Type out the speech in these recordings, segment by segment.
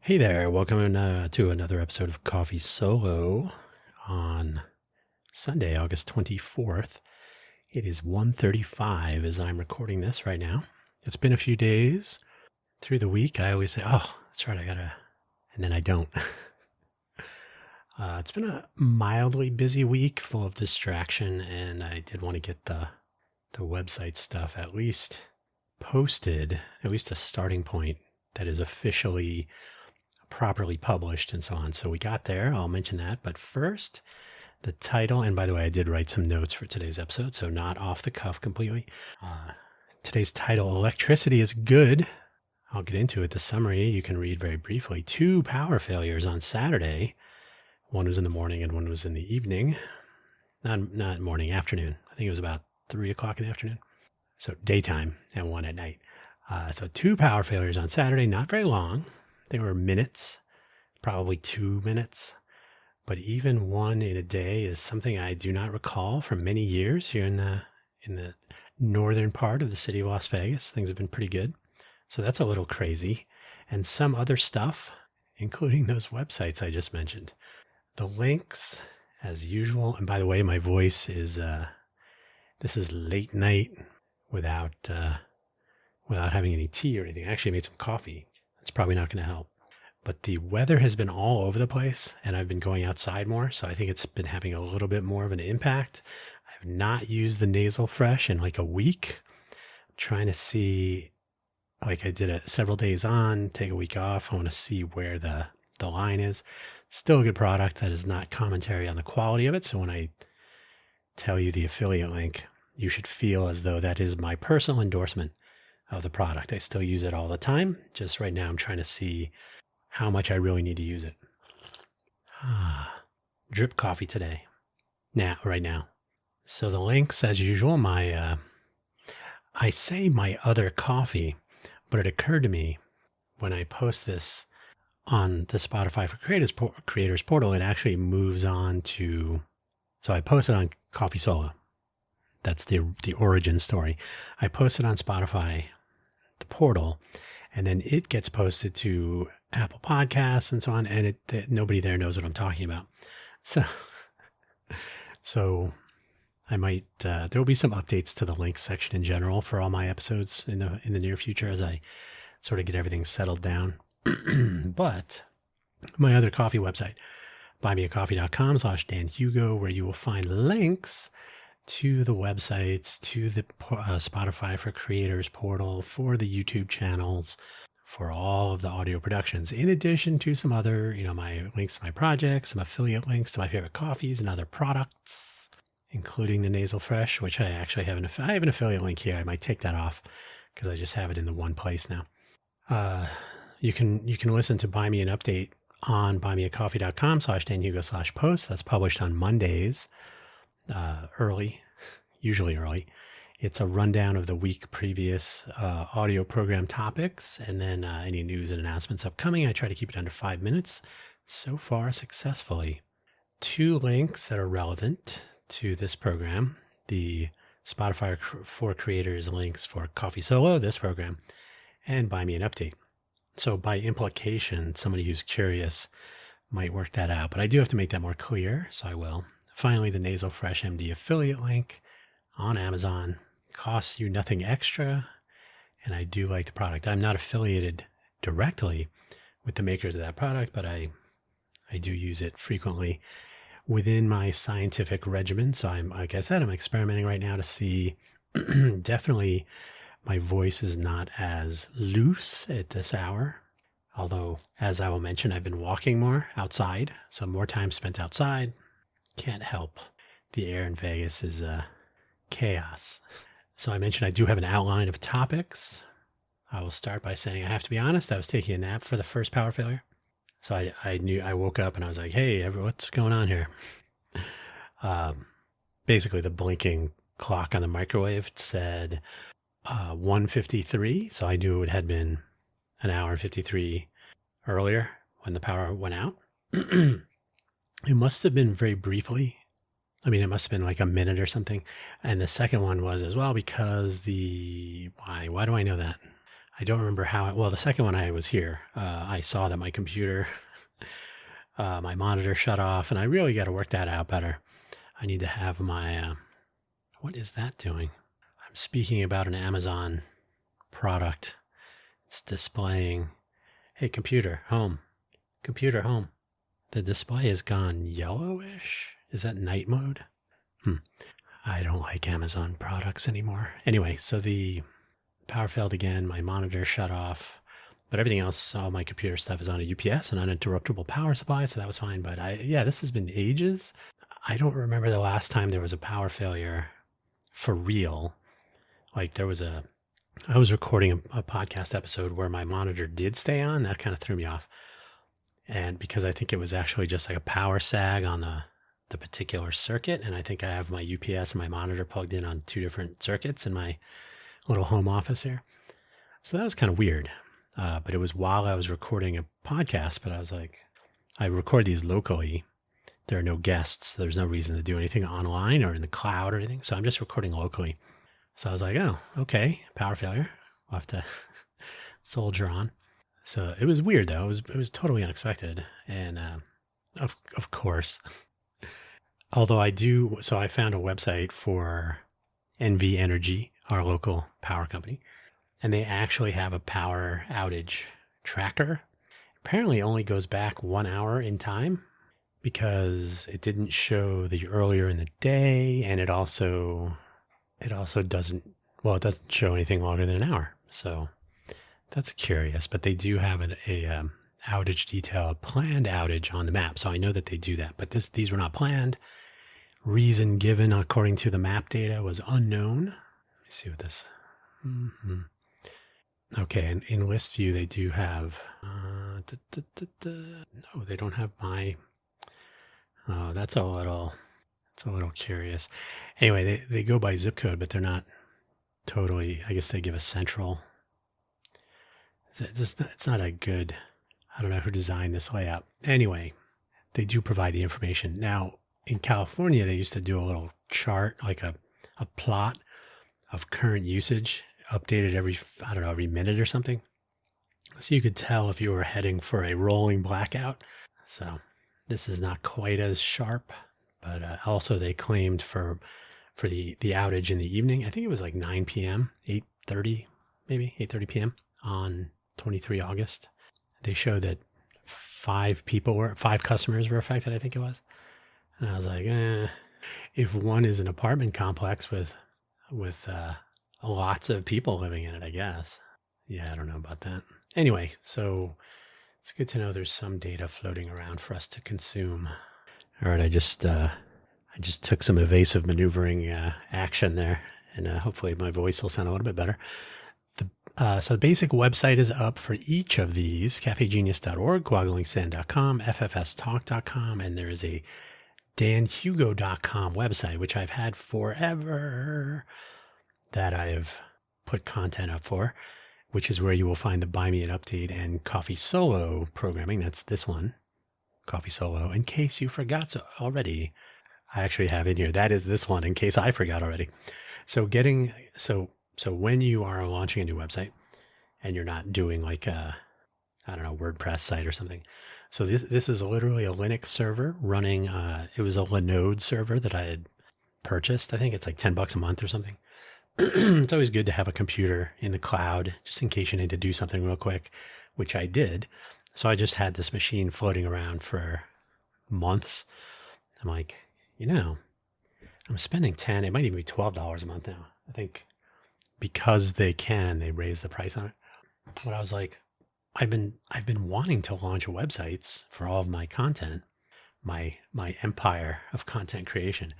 Hey there, welcome to another episode of Coffee Solo on Sunday, August 24th. It is 1:35 as I'm recording this right now. It's been a few days through the week. I always say, oh, that's right, I gotta, and then I don't. It's been a mildly busy week full of distraction, and I did want to get the website stuff at least posted, at least a starting point that is officially properly published and so on. So we got there. I'll mention that. But first, the title, and by the way, I did write some notes for today's episode, so not off the cuff completely. Today's title, Electricity is Good. I'll get into it. The summary you can read very briefly. 2 power failures on Saturday. One was in the morning and one was in the evening. Not morning, afternoon. I think it was about 3 o'clock in the afternoon. So daytime and one at night. So 2 power failures on Saturday, not very long. They were minutes, probably 2 minutes, but even one in a day is something I do not recall from many years here in the northern part of the city of Las Vegas. Things have been pretty good. So that's a little crazy. And some other stuff, including those websites I just mentioned. The links, as usual, and by the way, my voice is, this is late night without having any tea or anything. I actually made some coffee. It's probably not going to help. But the weather has been all over the place, and I've been going outside more, so I think it's been having a little bit more of an impact. I have not used the nasal fresh in like a week. I'm trying to see, like I did it several days on, take a week off. I want to see where the line is. Still a good product. That is not commentary on the quality of it. So when I tell you the affiliate link, you should feel as though that is my personal endorsement of the product. I still use it all the time. Just right now, I'm trying to see how much I really need to use it. Drip coffee today. Right now. So the links, as usual, I say my other coffee, but it occurred to me when I post this on the Spotify for Creators portal, it actually moves on to, so I posted on Coffee Solo. That's the origin story. I posted on Spotify, the portal, and then it gets posted to Apple Podcasts and so on, and nobody there knows what I'm talking about. So I might there will be some updates to the links section in general for all my episodes in the near future as I sort of get everything settled down. But my other coffee website, buymeacoffee.com/Dan Hugo, where you will find links to the websites, to the Spotify for Creators portal, for the YouTube channels, for all of the audio productions, in addition to some other, my links to my projects, some affiliate links to my favorite coffees and other products, including the Nasal Fresh, which I actually have I have an affiliate link here. I might take that off because I just have it in the one place now. You can listen to Buy Me an Update on buymeacoffee.com/danhugo/post. That's published on Mondays. Usually early. It's a rundown of the week previous audio program topics, and then any news and announcements upcoming. I try to keep it under 5 minutes. So far, successfully. 2 links that are relevant to this program: the Spotify for Creators links for Coffee Solo, this program, and Buy Me an Update. So by implication, somebody who's curious might work that out, but I do have to make that more clear, so I will. Finally, the Nasal Fresh MD affiliate link on Amazon costs you nothing extra, and I do like the product. I'm not affiliated directly with the makers of that product, but I do use it frequently within my scientific regimen. So like I said, I'm experimenting right now to see. Definitely my voice is not as loose at this hour, although, as I will mention, I've been walking more outside, so more time spent outside. Can't help. The air in Vegas is chaos. So I mentioned I do have an outline of topics. I will start by saying I have to be honest. I was taking a nap for the first power failure. So I woke up and I was like, hey, what's going on here? Basically, the blinking clock on the microwave said 1:53. So I knew it had been an hour and 53 earlier when the power went out. It must have been very briefly. I mean, it must have been like a minute or something. And the second one was as well because why do I know that? I don't remember how. Well, the second one I was here, I saw that my computer, my monitor shut off, and I really got to work that out better. I need to have my. What is that doing? I'm speaking about an Amazon product. It's displaying, hey, computer, home. Computer, home. The display has gone yellowish. Is that night mode? I don't like Amazon products anymore. Anyway, so the power failed again. My monitor shut off. But everything else, all my computer stuff is on a UPS, an uninterruptible power supply, so that was fine. But this has been ages. I don't remember the last time there was a power failure for real. Like I was recording a podcast episode where my monitor did stay on. That kind of threw me off. And because I think it was actually just like a power sag on the particular circuit. And I think I have my UPS and my monitor plugged in on two different circuits in my little home office here. So that was kind of weird. But it was while I was recording a podcast, but I was like, I record these locally. There are no guests. There's no reason to do anything online or in the cloud or anything. So I'm just recording locally. So I was like, oh, okay, power failure. We'll have to soldier on. So it was weird though. It was totally unexpected. And of course, although I found a website for NV Energy, our local power company, and they actually have a power outage tracker. Apparently it only goes back 1 hour in time because it didn't show the earlier in the day, and it also doesn't show anything longer than an hour. So that's curious, but they do have a outage detail, a planned outage on the map. So I know that they do that, but these were not planned. Reason given according to the map data was unknown. Let me see what this. Okay, and in list view they do have. No, they don't have my. Oh, that's a little curious. Anyway, they go by zip code, but they're not totally. I guess they give a central. It's not a good. I don't know who designed this layout. Anyway, they do provide the information. Now, in California, they used to do a little chart, like a plot of current usage, updated every minute or something. So you could tell if you were heading for a rolling blackout. So this is not quite as sharp, but also they claimed for the outage in the evening, I think it was like 9 p.m., 8:30 p.m. on 23 August. They showed that 5 customers were affected, I think it was. And I was like, if one is an apartment complex with lots of people living in it, I guess. Yeah, I don't know about that. Anyway, so it's good to know there's some data floating around for us to consume. All right, I just took some evasive maneuvering action there, and hopefully my voice will sound a little bit better. So the basic website is up for each of these: cafegenius.org, quaglingsand.com, ffstalk.com, and there is a danhugo.com website, which I've had forever, that I have put content up for, which is where you will find the Buy Me an Update and Coffee Solo programming. That's this one, Coffee Solo. In case you forgot already, I actually have in here. That is this one, in case I forgot already. So when you are launching a new website and you're not doing like a, WordPress site or something. So this is literally a Linux server running. It was a Linode server that I had purchased. I think it's like $10 a month or something. It's always good to have a computer in the cloud, just in case you need to do something real quick, which I did. So I just had this machine floating around for months. I'm like, I'm spending $10, it might even be $12 a month now. I think because they raise the price on it. But I was like, I've been wanting to launch websites for all of my content, my empire of content creation.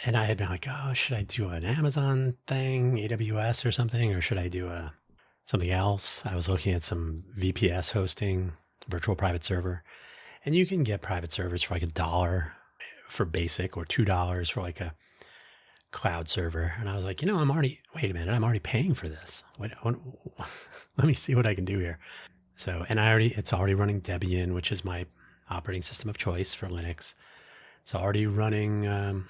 And I had been like, oh, should I do an Amazon thing, AWS or something, or should I do something else? I was looking at some VPS hosting, virtual private server, and you can get private servers for like $1 for basic, or $2 for like a cloud server. And I was like, I'm already paying for this. Let me see what I can do here. So, and it's already running Debian, which is my operating system of choice for Linux. It's already running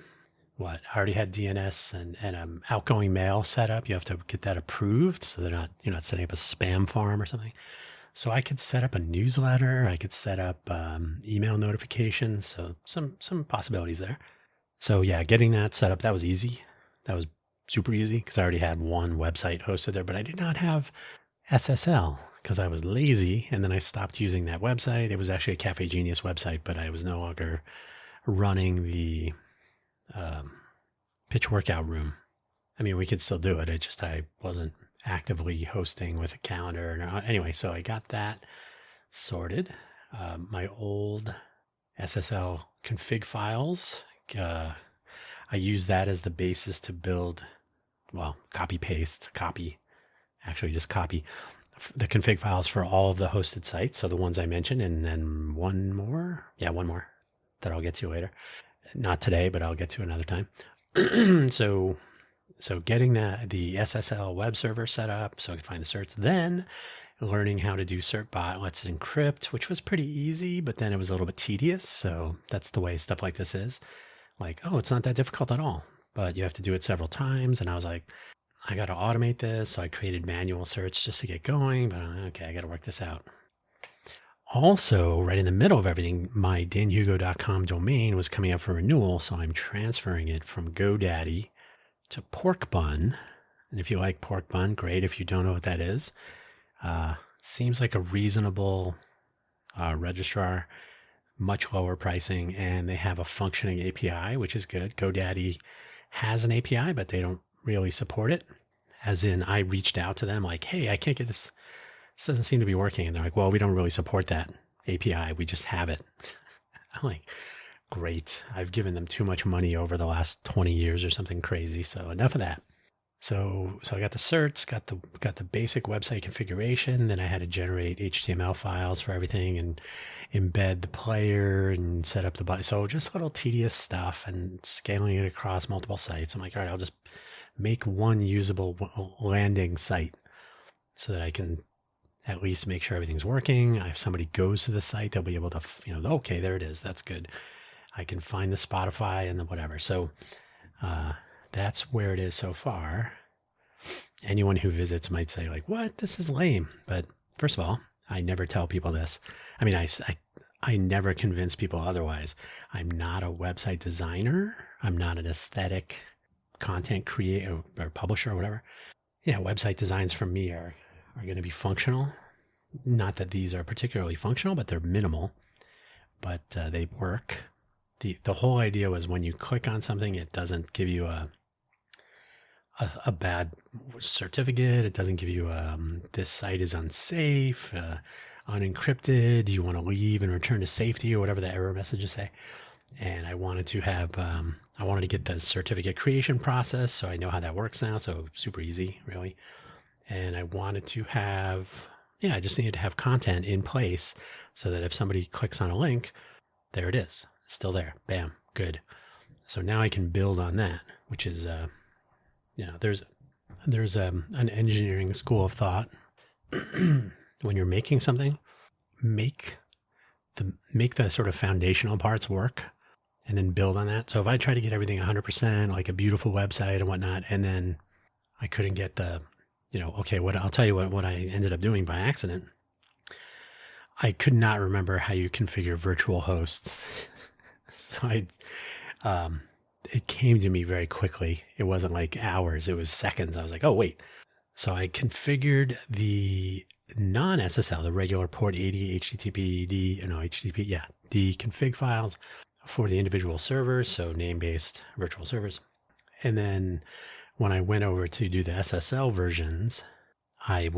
I already had DNS and outgoing mail set up. You have to get that approved so you're not setting up a spam farm or something. So I could set up a newsletter. I could set up email notifications. So some possibilities there. So yeah, getting that set up, that was easy. That was super easy because I already had one website hosted there, but I did not have SSL because I was lazy. And then I stopped using that website. It was actually a Cafe Genius website, but I was no longer running the pitch workout room. I mean, we could still do it. I wasn't actively hosting with a calendar. Anyway, so I got that sorted. My old SSL config files, I use that as the basis to build, copy the config files for all of the hosted sites. So the ones I mentioned, and then one more that I'll get to later. Not today, but I'll get to another time. So getting the SSL web server set up so I could find the certs, then learning how to do certbot let's encrypt, which was pretty easy, but then it was a little bit tedious. So that's the way stuff like this is. Like, oh, it's not that difficult at all, but you have to do it several times. And I was like, I got to automate this. So I created manual certs just to get going, but okay, I got to work this out. Also, right in the middle of everything, my danhugo.com domain was coming up for renewal, so I'm transferring it from GoDaddy to Pork Bun. And if you like Pork Bun, great. If you don't know what that is, seems like a reasonable registrar, much lower pricing, and they have a functioning API, which is good. GoDaddy has an API, but they don't really support it. As in, I reached out to them like, hey, I can't get this. This doesn't seem to be working. And they're like, well, we don't really support that API. We just have it. I'm like, great. I've given them too much money over the last 20 years or something crazy. So enough of that. So I got the certs, got the basic website configuration. Then I had to generate HTML files for everything and embed the player and set up the button. So just little tedious stuff and scaling it across multiple sites. I'm like, all right, I'll just make one usable landing site so that I can at least make sure everything's working. If somebody goes to the site, they'll be able to, okay, there it is. That's good. I can find the Spotify and the whatever. So that's where it is so far. Anyone who visits might say like, what? This is lame. But first of all, I never tell people this. I mean, I never convince people otherwise. I'm not a website designer. I'm not an aesthetic content creator or publisher or whatever. Yeah, website designs for me are going to be functional. Not that these are particularly functional, but they're minimal, but they work. The whole idea was when you click on something, it doesn't give you a bad certificate. It doesn't give you this site is unsafe, unencrypted. You want to leave and return to safety or whatever the error messages say. And I wanted to get the certificate creation process. So I know how that works now. So super easy, really. And I wanted to I just needed to have content in place so that if somebody clicks on a link, there it is, still there. Bam, good. So now I can build on that, which is, there's an engineering school of thought. When you're making something, make the sort of foundational parts work and then build on that. So if I try to get everything 100%, like a beautiful website and whatnot, and then I couldn't get I'll tell you what I ended up doing by accident. I could not remember how you configure virtual hosts. So it came to me very quickly. It wasn't like hours, it was seconds. I was like, oh, wait. So I configured the non-SSL, the regular port 80 the config files for the individual servers. So name-based virtual servers. And then when I went over to do the SSL versions, I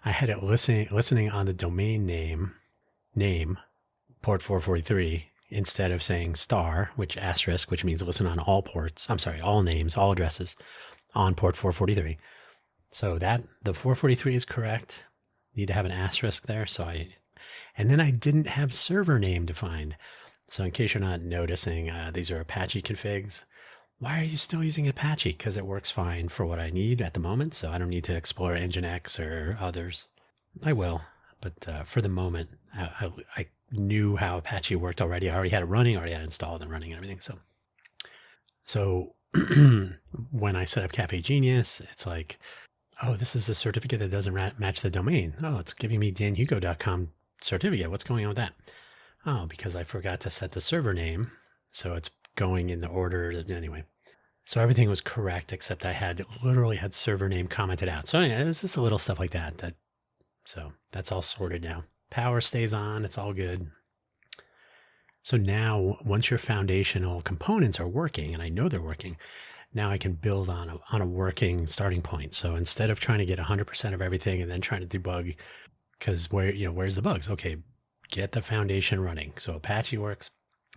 had it listening on the domain name, port 443, instead of saying star, which means listen on all ports. I'm sorry, all names, all addresses on port 443. So that the 443 is correct. Need to have an asterisk there. And then I didn't have server name defined. So in case you're not noticing, these are Apache configs. Why are you still using Apache? Because it works fine for what I need at the moment. So I don't need to explore Nginx or others. I will, but for the moment, I knew how Apache worked already. I already had it running, already had it installed and running and everything. So when I set up Cafe Genius, it's like, oh, this is a certificate that doesn't match the domain. Oh, it's giving me danhugo.com certificate. What's going on with that? Oh, because I forgot to set the server name. So it's going in the order. Anyway, so everything was correct, except I had literally had server name commented out. So yeah, it's just a little stuff like that. So that's all sorted now. Power stays on. It's all good. So now once your foundational components are working, and I know they're working, now I can build on a working starting point. So instead of trying to get 100% of everything and then trying to debug, because where's the bugs? Okay, get the foundation running. So Apache works.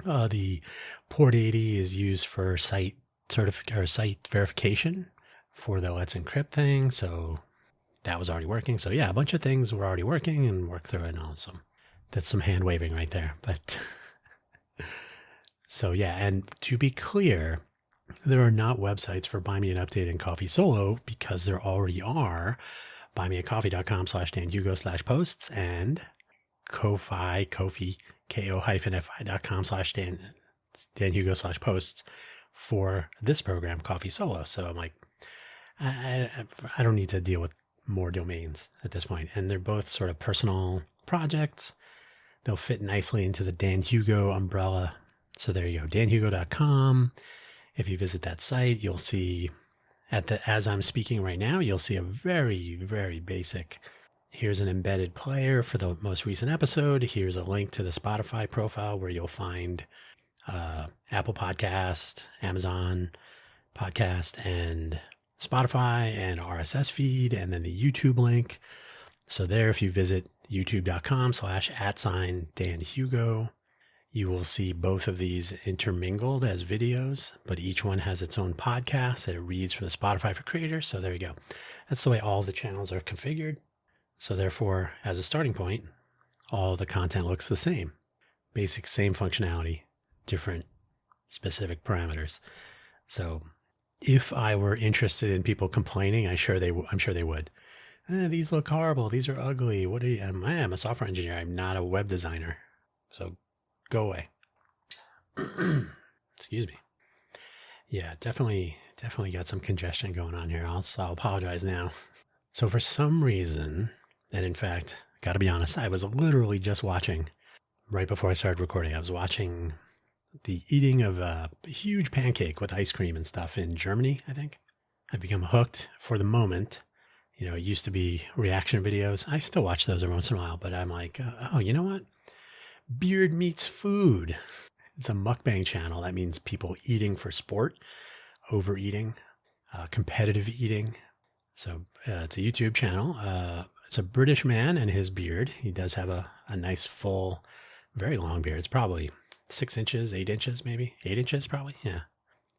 The port 80 is used for site site verification for the Let's Encrypt thing. So that was already working. So yeah, a bunch of things were already working and worked through it and all. So that's some hand waving right there. But so yeah, and to be clear, there are not websites for Buy Me an Update and Coffee Solo because there already are. buymeacoffee.com/danhugo/posts and Ko-fi, ko-fi.com/danhugo/posts for this program, Coffee Solo. So I'm like, I don't need to deal with more domains at this point. And they're both sort of personal projects. They'll fit nicely into the Dan Hugo umbrella. So there you go, danhugo.com. If you visit that site, you'll see as I'm speaking right now, you'll see a very, very basic, here's an embedded player for the most recent episode. Here's a link to the Spotify profile where you'll find Apple Podcast, Amazon Podcast, and Spotify and RSS feed, and then the YouTube link. So there, if you visit youtube.com/@Dan Hugo, you will see both of these intermingled as videos, but each one has its own podcast that it reads from the Spotify for Creators. So there you go. That's the way all the channels are configured. So therefore, as a starting point, all the content looks the same. Basic, same functionality, different specific parameters. So if I were interested in people complaining, I'm sure they would. These look horrible. These are ugly. What are you? I am a software engineer. I'm not a web designer. So go away. Excuse me. Yeah, definitely got some congestion going on here. I'll apologize now. So for some reason, and in fact, got to be honest, I was literally just watching, right before I started recording, I was watching the eating of a huge pancake with ice cream and stuff in Germany, I think. I've become hooked for the moment. It used to be reaction videos. I still watch those every once in a while, but I'm like, oh, you know what? Beard meets food. It's a mukbang channel. That means people eating for sport, overeating, competitive eating. So it's a YouTube channel. It's a British man and his beard. He does have a nice full, very long beard. It's probably 6 inches, 8 inches, maybe 8 inches, probably. Yeah.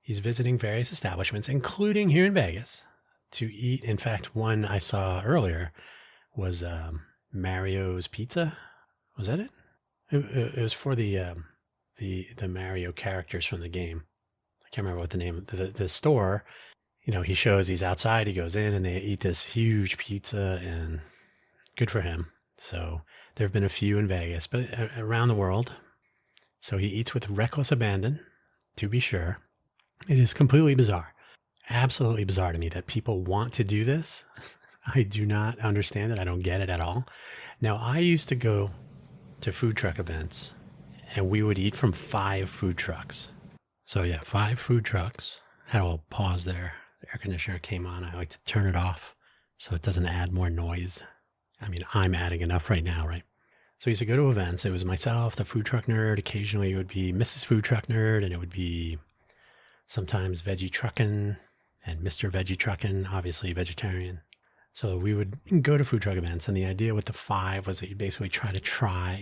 He's visiting various establishments, including here in Vegas, to eat. In fact, one I saw earlier was Mario's Pizza. Was that it? It was for the Mario characters from the game. I can't remember what the name of the store. He shows he's outside. He goes in and they eat this huge pizza, and good for him. So there have been a few in Vegas, but around the world. So he eats with reckless abandon, to be sure. It is completely bizarre. Absolutely bizarre to me that people want to do this. I do not understand it. I don't get it at all. Now, I used to go to food truck events, and we would eat from 5 food trucks. So yeah, 5 food trucks. Had a little pause there. The air conditioner came on. I like to turn it off so it doesn't add more noise. I mean, I'm adding enough right now, right? So I used to go to events. It was myself, the food truck nerd. Occasionally it would be Mrs. Food Truck Nerd, and it would be sometimes Veggie Truckin' and Mr. Veggie Truckin', obviously vegetarian. So we would go to food truck events, and the idea with the 5 was that you basically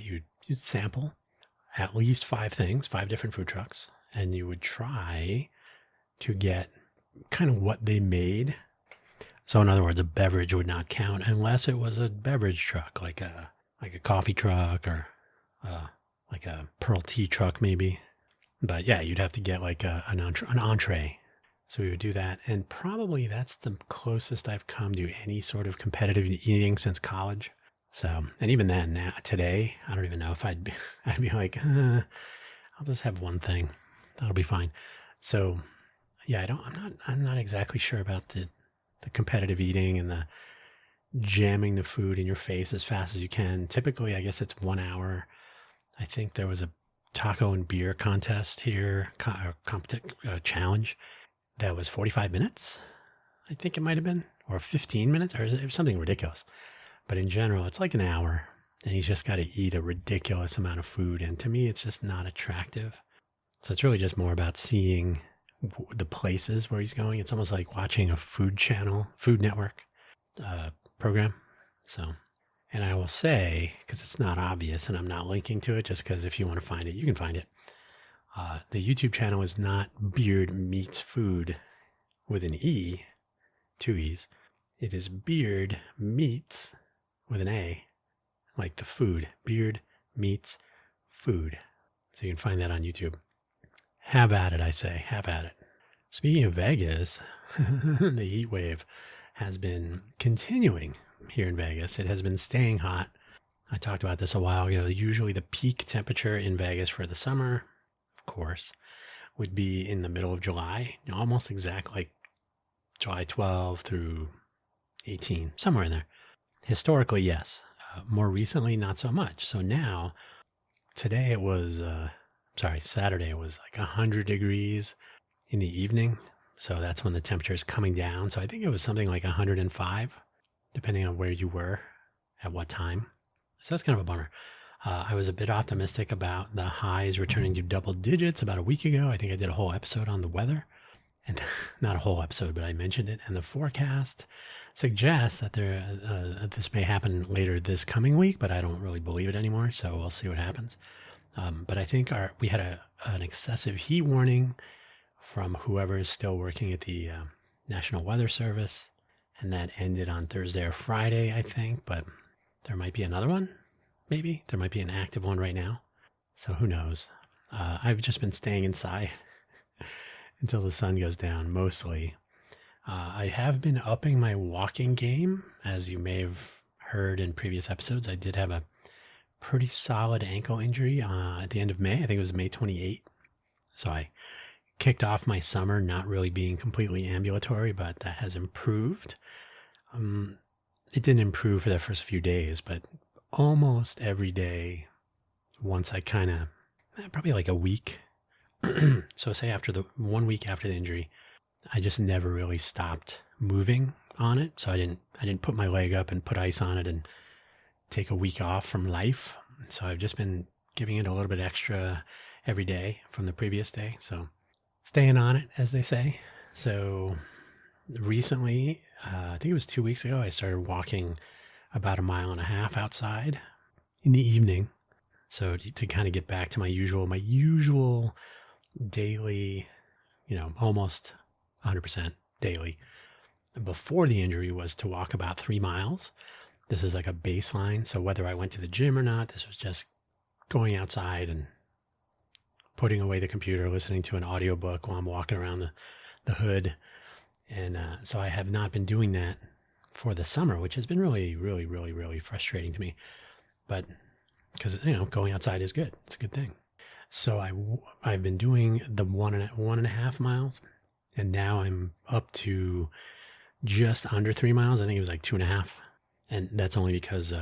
you'd sample at least 5 things, 5 different food trucks, and you would try to get kind of what they made. So in other words, a beverage would not count unless it was a beverage truck, like a coffee truck or like a Pearl tea truck maybe. But yeah, you'd have to get like an entree. So we would do that. And probably that's the closest I've come to any sort of competitive eating since college. So, and even then, now, today, I don't even know if I'd be like, I'll just have one thing. That'll be fine. So yeah, I'm not exactly sure about the competitive eating and the jamming the food in your face as fast as you can. Typically, I guess it's 1 hour. I think there was a taco and beer contest here, challenge that was 45 minutes. I think it might have been, or 15 minutes, or it was something ridiculous. But in general, it's like an hour, and he's just got to eat a ridiculous amount of food. And to me, it's just not attractive. So it's really just more about seeing the places where he's going. It's almost like watching a food channel, Food Network program. So, and I will say, because it's not obvious and I'm not linking to it, just because if you want to find it, you can find it. The YouTube channel is not Beard Meets Food with an E, 2 E's. It is Beard Meets with an A, like the food. Beard Meets Food. So you can find that on YouTube. Have at it, I say. Have at it. Speaking of Vegas, the heat wave has been continuing here in Vegas. It has been staying hot. I talked about this a while ago. Usually the peak temperature in Vegas for the summer, of course, would be in the middle of July, almost exact, like July 12 through 18, somewhere in there. Historically, yes. More recently, not so much. So now, today it was, Saturday it was like 100 degrees in the evening. So that's when the temperature is coming down. So I think it was something like 105, depending on where you were at what time. So that's kind of a bummer. I was a bit optimistic about the highs returning to double digits about a week ago. I think I did a whole episode on the weather. And not a whole episode, but I mentioned it. And the forecast suggests that this may happen later this coming week, but I don't really believe it anymore. So we'll see what happens. But I think we had an excessive heat warning from whoever is still working at the National Weather Service. And that ended on Thursday or Friday, I think. But there might be another one, maybe. There might be an active one right now. So who knows? I've just been staying inside until the sun goes down, mostly. I have been upping my walking game. As you may have heard in previous episodes, I did have a pretty solid ankle injury at the end of May. I think it was May 28th. So I kicked off my summer not really being completely ambulatory, but that has improved. It didn't improve for the first few days, but almost every day, once I kind of, probably like a week. So say after the 1 week after the injury, I just never really stopped moving on it. So I didn't put my leg up and put ice on it and take a week off from life. So I've just been giving it a little bit extra every day from the previous day. So staying on it, as they say. So recently, I think it was 2 weeks ago, I started walking about 1.5 miles outside in the evening. So to kind of get back to my usual daily, almost 100% daily. Before the injury was to walk about 3 miles. This is like a baseline. So whether I went to the gym or not, this was just going outside and putting away the computer, listening to an audiobook while I'm walking around the hood. And so I have not been doing that for the summer, which has been really, really, really, really frustrating to me. But because, going outside is good. It's a good thing. So I've been doing the 1.5 miles, and now I'm up to just under 3 miles. I think it was like 2.5. And that's only because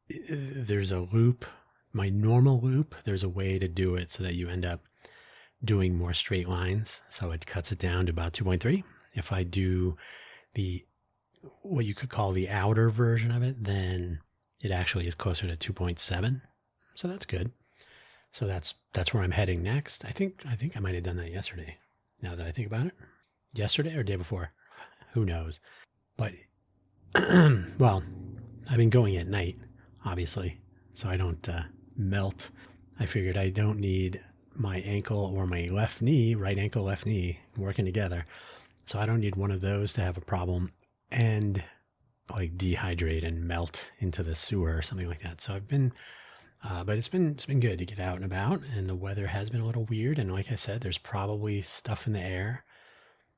there's a loop, my normal loop, there's a way to do it so that you end up doing more straight lines. So it cuts it down to about 2.3. If I do what you could call the outer version of it, then it actually is closer to 2.7. So that's good. So that's where I'm heading next. I think I might have done that yesterday. Now that I think about it, yesterday or day before, who knows? But well, I've been going at night, obviously, so I don't melt. I figured I don't need my ankle or my left knee, right ankle, left knee, working together. So I don't need one of those to have a problem and like dehydrate and melt into the sewer or something like that. So I've been, but it's been good to get out and about, and the weather has been a little weird. And like I said, there's probably stuff in the air.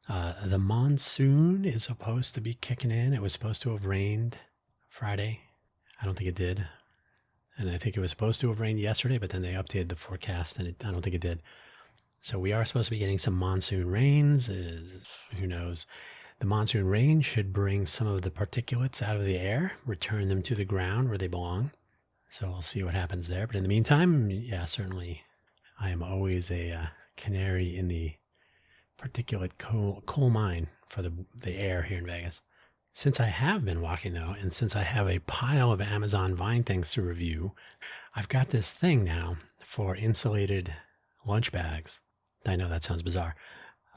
The monsoon is supposed to be kicking in. It was supposed to have rained Friday. I don't think it did. And I think it was supposed to have rained yesterday, but then they updated the forecast and I don't think it did. So we are supposed to be getting some monsoon rains. Who knows? The monsoon rain should bring some of the particulates out of the air, return them to the ground where they belong. So we'll see what happens there. But in the meantime, yeah, certainly I am always a canary in the particulate coal mine for the air here in Vegas. Since I have been walking though, and since I have a pile of Amazon Vine things to review, I've got this thing now for insulated lunch bags. I know that sounds bizarre.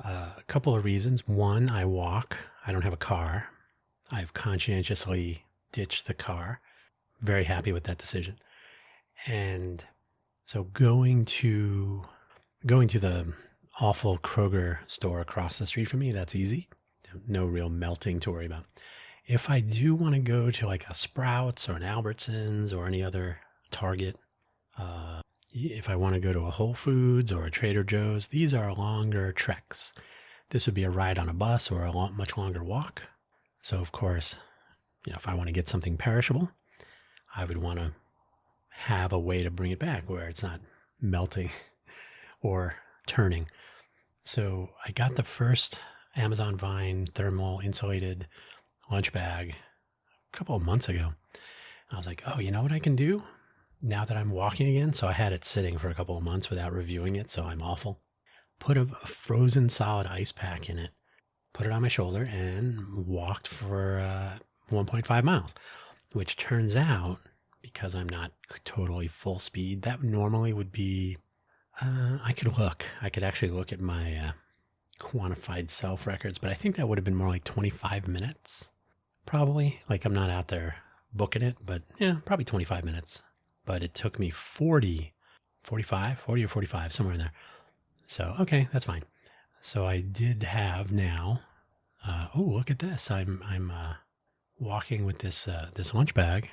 A couple of reasons. One, I walk. I don't have a car. I've conscientiously ditched the car. Very happy with that decision. And so going to the awful Kroger store across the street from me, that's easy. No real melting to worry about. If I do want to go to like a Sprouts or an Albertsons or any other Target, if I want to go to a Whole Foods or a Trader Joe's, these are longer treks. This would be a ride on a bus or a much longer walk. So of course, if I want to get something perishable, I would want to have a way to bring it back where it's not melting or turning. So I got the first Amazon Vine thermal insulated lunch bag a couple of months ago. And I was like, oh, you know what I can do now that I'm walking again? So I had it sitting for a couple of months without reviewing it, so I'm awful. Put a frozen solid ice pack in it, put it on my shoulder, and walked for 1.5 miles, which turns out, because I'm not totally full speed, that normally would be, I could actually look at my quantified self records, but I think that would have been more like 25 minutes, probably. Like I'm not out there booking it, but yeah, probably 25 minutes. But it took me 40 or 45, somewhere in there. So, okay, that's fine. So I did have now, oh, look at this. I'm walking with this lunch bag,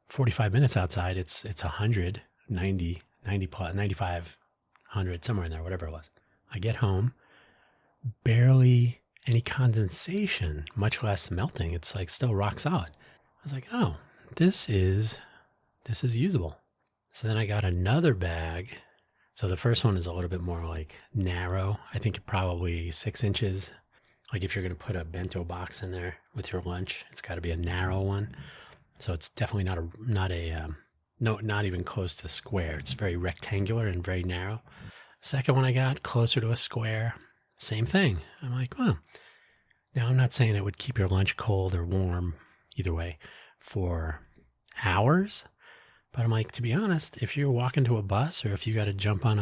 45 minutes outside. It's 100, 90 plus, 95, 100, somewhere in there, whatever it was. I get home, barely any condensation, much less melting. It's like still rock solid. I was like, oh, this is usable. So then I got another bag. So the first one is a little bit more like narrow. I think probably 6 inches. Like if you're going to put a bento box in there with your lunch, it's got to be a narrow one. So it's definitely not even close to square. It's very rectangular and very narrow. Second one I got closer to a square. Same thing. I'm like, well, now I'm not saying it would keep your lunch cold or warm either way for hours. But I'm like, to be honest, if you're walking to a bus or if you got to jump on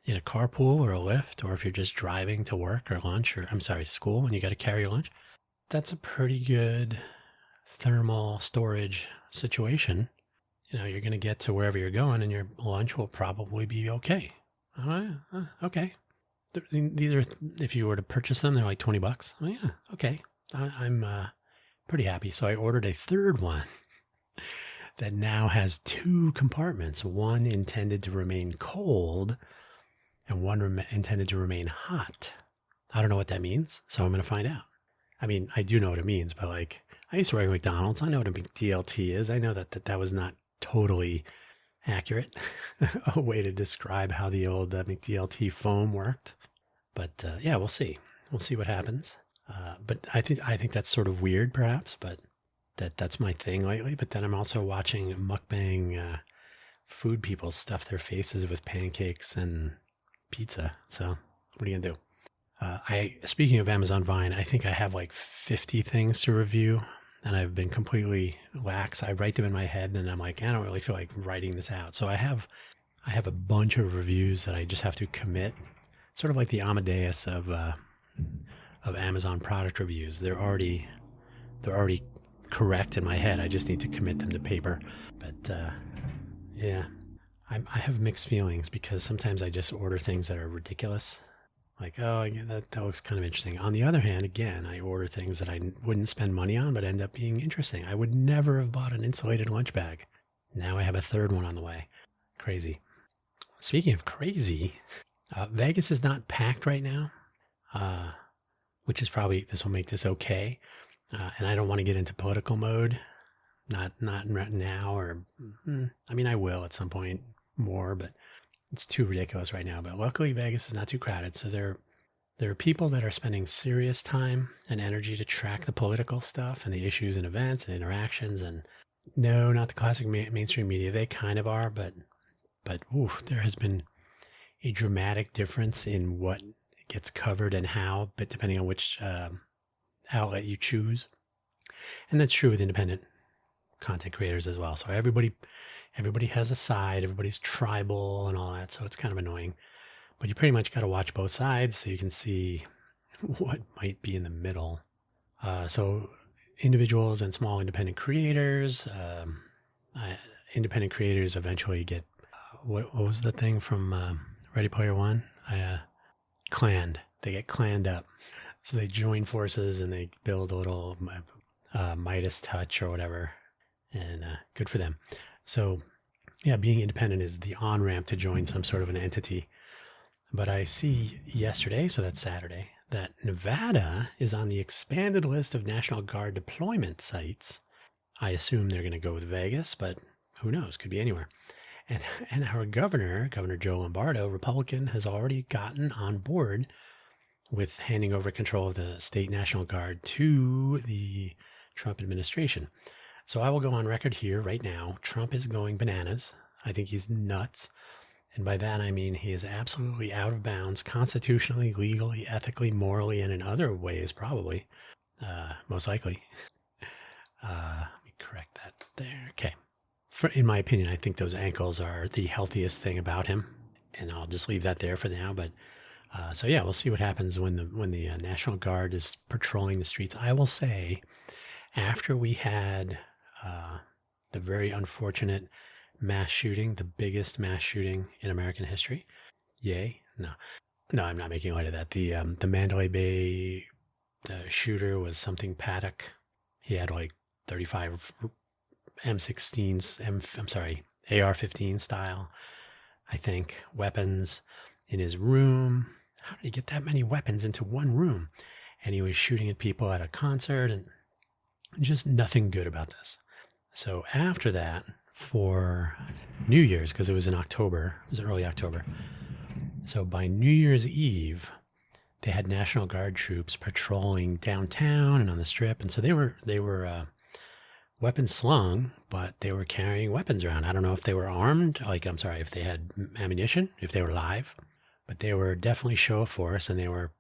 in a carpool or a Lyft, or if you're just driving to work or lunch, or school, and you got to carry your lunch, that's a pretty good thermal storage situation. You're going to get to wherever you're going and your lunch will probably be okay. Okay. These are, if you were to purchase them, they're like $20. Oh yeah. Okay. I'm pretty happy. So I ordered a third one that now has 2 compartments, one intended to remain cold and one intended to remain hot. I don't know what that means, so I'm going to find out. I mean, I do know what it means, but like, I used to work at McDonald's. I know what a McDLT is. I know that was not totally accurate, a way to describe how the old McDLT foam worked. But yeah, we'll see. We'll see what happens. But I think that's sort of weird, perhaps, but that's my thing lately. But then I'm also watching mukbang food people stuff their faces with pancakes and pizza. So what are you gonna do? Speaking of Amazon Vine, I think I have like 50 things to review, and I've been completely lax. I write them in my head, and I'm like, I don't really feel like writing this out. So I have a bunch of reviews that I just have to commit. Sort of like the Amadeus of Amazon product reviews. They're already correct in my head. I just need to commit them to paper. But yeah, I have mixed feelings because sometimes I just order things that are ridiculous. Like, oh, yeah, that looks kind of interesting. On the other hand, again, I order things that I wouldn't spend money on, but end up being interesting. I would never have bought an insulated lunch bag. Now I have a third one on the way. Crazy. Speaking of crazy, Vegas is not packed right now, which is probably, this will make this okay. And I don't want to get into political mode. Not right now, or I mean, I will at some point more, but it's too ridiculous right now. But luckily, Vegas is not too crowded. So there are people that are spending serious time and energy to track the political stuff and the issues and events and interactions. And no, not the classic mainstream media. They kind of are, but there has been a dramatic difference in what gets covered and how, but depending on which outlet you choose. And that's true with independent content creators as well. So everybody has a side, everybody's tribal and all that. So it's kind of annoying, but you pretty much got to watch both sides so you can see what might be in the middle. So individuals and small independent creators, independent creators eventually get, what was the thing from Ready Player One? Clanned. They get clanned up. So they join forces and they build a little Midas touch or whatever. And good for them. So yeah, being independent is the on-ramp to join some sort of an entity. But I see yesterday, so that's Saturday, that Nevada is on the expanded list of National Guard deployment sites. I assume they're going to go with Vegas, but who knows? Could be anywhere. And our Governor Joe Lombardo, Republican, has already gotten on board with handing over control of the state National Guard to the Trump administration. So I will go on record here right now. Trump is going bananas. I think he's nuts. And by that, I mean he is absolutely out of bounds, constitutionally, legally, ethically, morally, and in other ways, probably, most likely. Let me correct that there. Okay. In my opinion, I think those ankles are the healthiest thing about him. And I'll just leave that there for now. But so yeah, we'll see what happens when the National Guard is patrolling the streets. I will say, after we had the very unfortunate mass shooting, the biggest mass shooting in American history. Yay? No, I'm not making light of that. The Mandalay Bay shooter was something Paddock. He had like 35 M16s, AR-15 style, I think, weapons in his room. How did he get that many weapons into one room? And he was shooting at people at a concert, and just nothing good about this. So after that, for New Year's, because it was in October, it was early October. So by New Year's Eve, they had National Guard troops patrolling downtown and on the Strip. And so they were weapons slung, but they were carrying weapons around. I don't know if they were armed, if they had ammunition, if they were live, but they were definitely show of force, and they were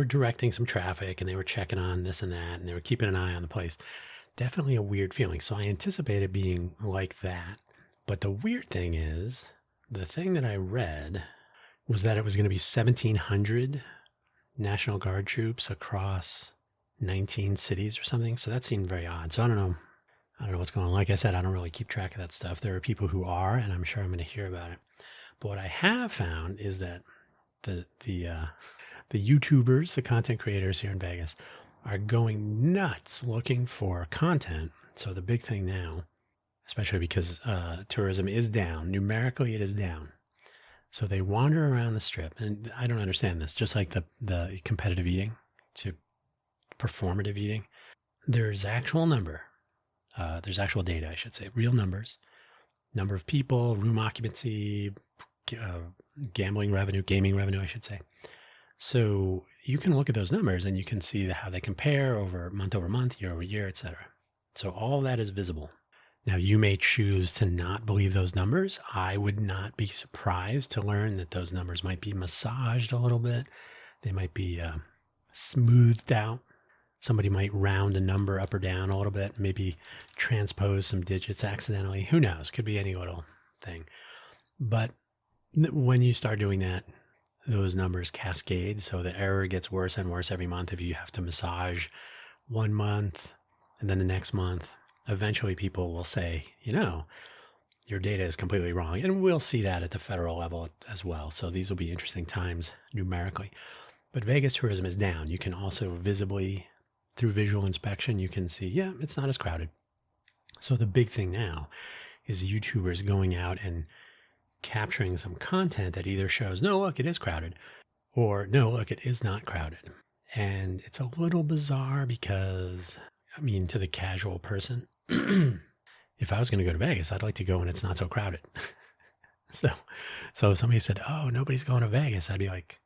directing some traffic, and they were checking on this and that, and they were keeping an eye on the place. Definitely a weird feeling. So I anticipated being like that. But the weird thing is, the thing that I read was that it was going to be 1,700 National Guard troops across 19 cities or something. So that seemed very odd. So I don't know what's going on. Like I said, I don't really keep track of that stuff. There are people who are, and I'm sure I'm going to hear about it. But what I have found is that the YouTubers, the content creators here in Vegas, are going nuts looking for content. So the big thing now, especially because tourism is down, numerically it is down. So they wander around the Strip, and I don't understand this, just like the competitive eating to performative eating. There's actual data, I should say, real numbers, number of people, room occupancy, gaming revenue, I should say. So you can look at those numbers and you can see how they compare over month, year over year, etc. So all of that is visible. Now, you may choose to not believe those numbers. I would not be surprised to learn that those numbers might be massaged a little bit. They might be smoothed out. Somebody might round a number up or down a little bit, maybe transpose some digits accidentally. Who knows? Could be any little thing. But when you start doing that, those numbers cascade. So the error gets worse and worse every month. If you have to massage one month and then the next month, eventually people will say, your data is completely wrong. And we'll see that at the federal level as well. So these will be interesting times numerically. But Vegas tourism is down. You can also visibly, through visual inspection, you can see, it's not as crowded. So the big thing now is YouTubers going out and capturing some content that either shows, no, look, it is crowded, or no, look, it is not crowded. And it's a little bizarre because, to the casual person, if I was going to go to Vegas, I'd like to go when it's not so crowded. So So if somebody said, oh, nobody's going to Vegas, I'd be like,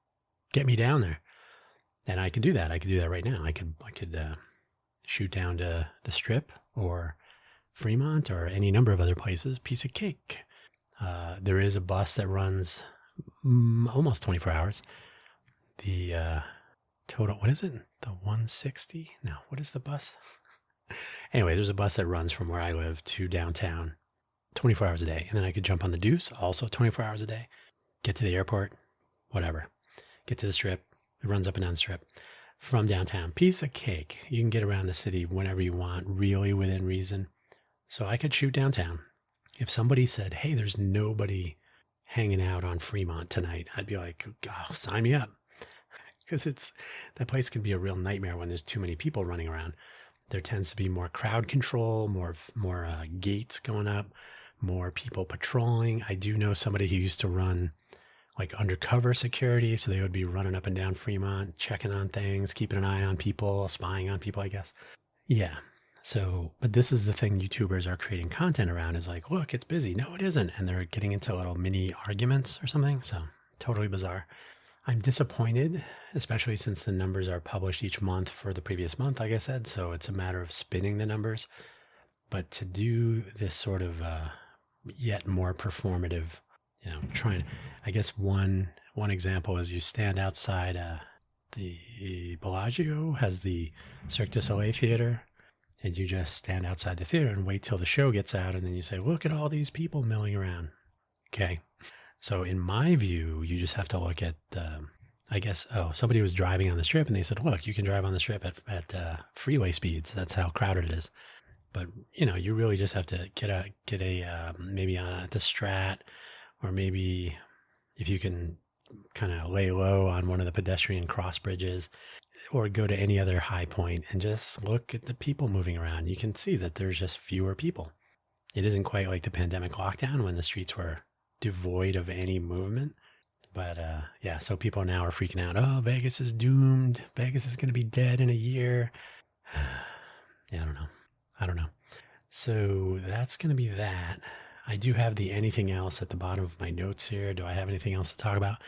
get me down there. And I could do that. I could do that right now. I could shoot down to the Strip or Fremont or any number of other places. Piece of cake. There is a bus that runs almost 24 hours. The total, what is it? The 160? No, what is the bus? Anyway, there's a bus that runs from where I live to downtown 24 hours a day. And then I could jump on the Deuce, also 24 hours a day. Get to the airport, whatever. Get to the Strip. It runs up and down the Strip from downtown. Piece of cake. You can get around the city whenever you want, really within reason. So I could shoot downtown. If somebody said, hey, there's nobody hanging out on Fremont tonight, I'd be like, oh, sign me up. Because that place can be a real nightmare when there's too many people running around. There tends to be more crowd control, more gates going up, more people patrolling. I do know somebody who used to run like undercover security, so they would be running up and down Fremont, checking on things, keeping an eye on people, spying on people, I guess. Yeah. So, but this is the thing YouTubers are creating content around, is like, look, it's busy. No, it isn't. And they're getting into little mini arguments or something. So totally bizarre. I'm disappointed, especially since the numbers are published each month for the previous month, like I said. So it's a matter of spinning the numbers. But to do this sort of yet more performative, trying, I guess one example is you stand outside the Bellagio has the Cirque du Soleil theater, and you just stand outside the theater and wait till the show gets out, and then you say, look at all these people milling around. Okay. So in my view, you just have to look at, somebody was driving on the Strip and they said, look, you can drive on the Strip at freeway speeds. That's how crowded it is. But, you really just have to get a maybe at the Strat, or maybe if you can kind of lay low on one of the pedestrian cross bridges, or go to any other high point and just look at the people moving around. You can see that there's just fewer people. It isn't quite like the pandemic lockdown when the streets were devoid of any movement. But so people now are freaking out. Oh, Vegas is doomed. Vegas is going to be dead in a year. Yeah, I don't know. So that's going to be that. I do have the anything else at the bottom of my notes here. Do I have anything else to talk about?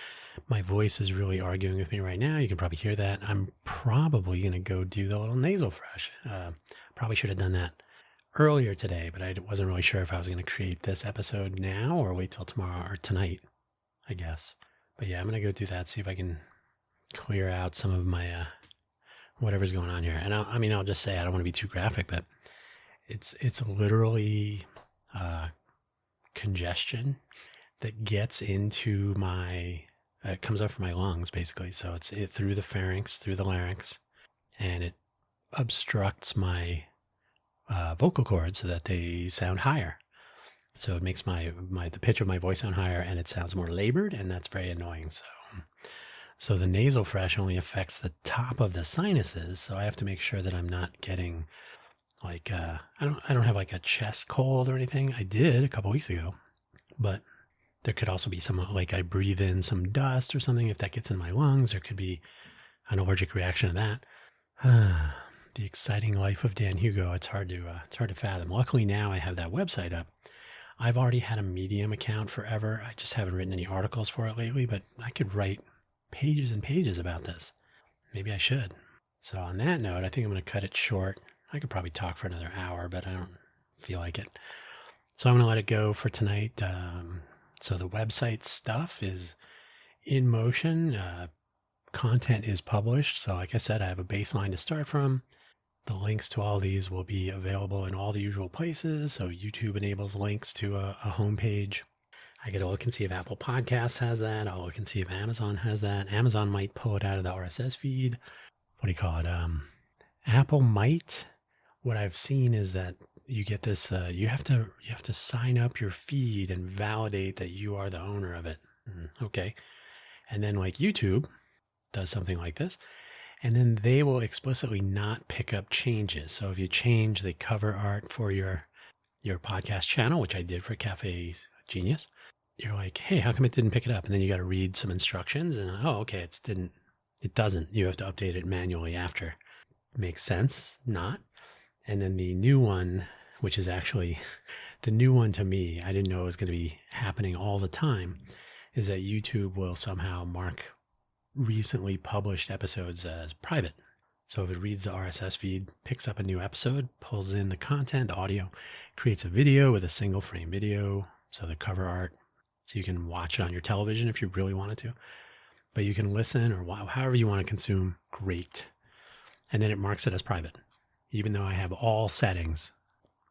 My voice is really arguing with me right now. You can probably hear that. I'm probably going to go do the little nasal fresh. Probably should have done that earlier today, but I wasn't really sure if I was going to create this episode now or wait till tomorrow or tonight, I guess. But yeah, I'm going to go do that, see if I can clear out some of my whatever's going on here. And I'll just say, I don't want to be too graphic, but it's literally congestion that gets into it comes up from my lungs, basically. So it's through the pharynx, through the larynx, and it obstructs my vocal cords so that they sound higher. So it makes the pitch of my voice sound higher, and it sounds more labored, and that's very annoying. So the nasal fresh only affects the top of the sinuses. So I have to make sure that I'm not getting like I don't have like a chest cold or anything. I did a couple weeks ago, but there could also be some, like I breathe in some dust or something. If that gets in my lungs, there could be an allergic reaction to that. The exciting life of Dan Hugo. It's hard to fathom. Luckily now I have that website up. I've already had a Medium account forever. I just haven't written any articles for it lately, but I could write pages and pages about this. Maybe I should. So on that note, I think I'm going to cut it short. I could probably talk for another hour, but I don't feel like it. So I'm going to let it go for tonight. So the website stuff is in motion. Content is published. So like I said, I have a baseline to start from. The links to all these will be available in all the usual places. So YouTube enables links to a homepage. I get to look and see if Apple Podcasts has that. I'll look and see if Amazon has that. Amazon might pull it out of the RSS feed. What do you call it? Apple might. What I've seen is that you get this, you have to sign up your feed and validate that you are the owner of it. Okay. And then like YouTube does something like this, and then they will explicitly not pick up changes. So if you change the cover art for your podcast channel, which I did for Cafe Genius, you're like, hey, how come it didn't pick it up? And then you got to read some instructions and, oh, okay, it doesn't. You have to update it manually after. Makes sense? Not. And then the new one, which is actually the new one to me, I didn't know it was going to be happening all the time. is that YouTube will somehow mark recently published episodes as private. So if it reads the RSS feed, picks up a new episode, pulls in the content, the audio, creates a video with a single frame video, so the cover art, so you can watch it on your television if you really wanted to. But you can listen or however you want to consume, great. And then it marks it as private, even though I have all settings,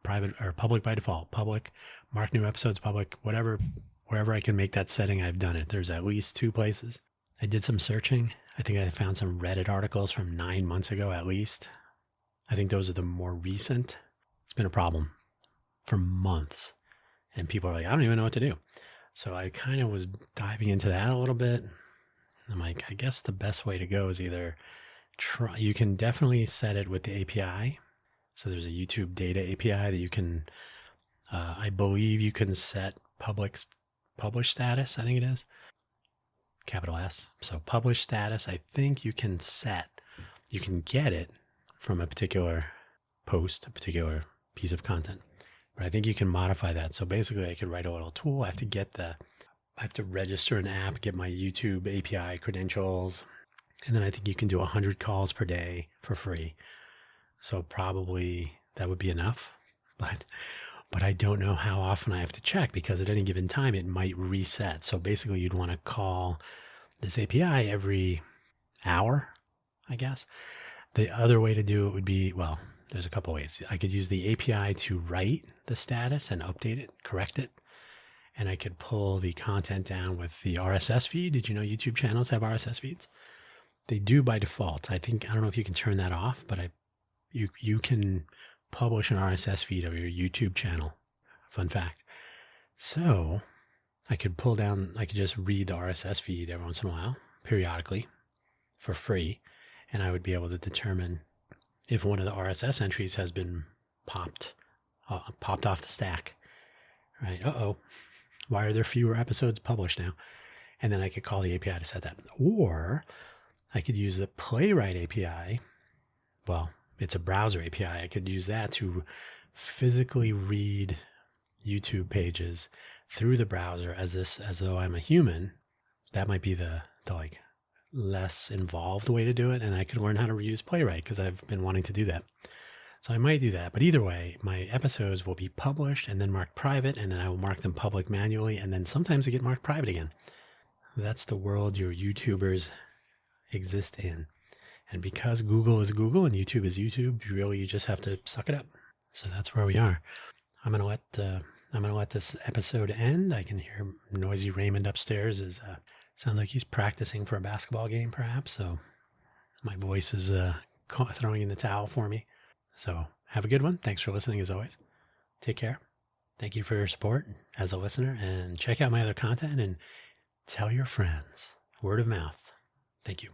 private or public by default, public, mark new episodes public, whatever, wherever I can make that setting, I've done it. There's at least 2 places. I did some searching. I think I found some Reddit articles from 9 months ago at least. I think those are the more recent. It's been a problem for months. And people are like, I don't even know what to do. So I kind of was diving into that a little bit. I'm like, I guess the best way to go is either try, you can definitely set it with the API. So there's a YouTube data API that you can, I believe you can set publish status, I think it is. Capital S. So publish status, I think you can set, you can get it from a particular post, a particular piece of content. But I think you can modify that. So basically I could write a little tool. I have to register an app, get my YouTube API credentials. And then I think you can do 100 calls per day for free. So probably that would be enough. But I don't know how often I have to check, because at any given time it might reset. So basically you'd want to call this API every hour, I guess. The other way to do it would be, well, there's a couple ways. I could use the API to write the status and update it, correct it. And I could pull the content down with the RSS feed. Did you know YouTube channels have RSS feeds? They do by default. I don't know if you can turn that off, but you can publish an RSS feed of your YouTube channel. Fun fact. So I could just read the RSS feed every once in a while, periodically, for free. And I would be able to determine if one of the RSS entries has been popped off the stack. Right? Why are there fewer episodes published now? And then I could call the API to set that. Or I could use the Playwright API. Well, it's a browser API. I could use that to physically read YouTube pages through the browser as though I'm a human. That might be the like less involved way to do it. And I could learn how to use Playwright because I've been wanting to do that. So I might do that. But either way, my episodes will be published and then marked private, and then I will mark them public manually. And then sometimes they get marked private again. That's the world your YouTubers exist in. And because Google is Google and YouTube is YouTube, you just have to suck it up. So that's where we are. I'm gonna let this episode end. I can hear noisy Raymond upstairs. Sounds like he's practicing for a basketball game, perhaps. So my voice is throwing in the towel for me. So have a good one. Thanks for listening as always. Take care. Thank you for your support as a listener, and check out my other content and tell your friends. Word of mouth. Thank you.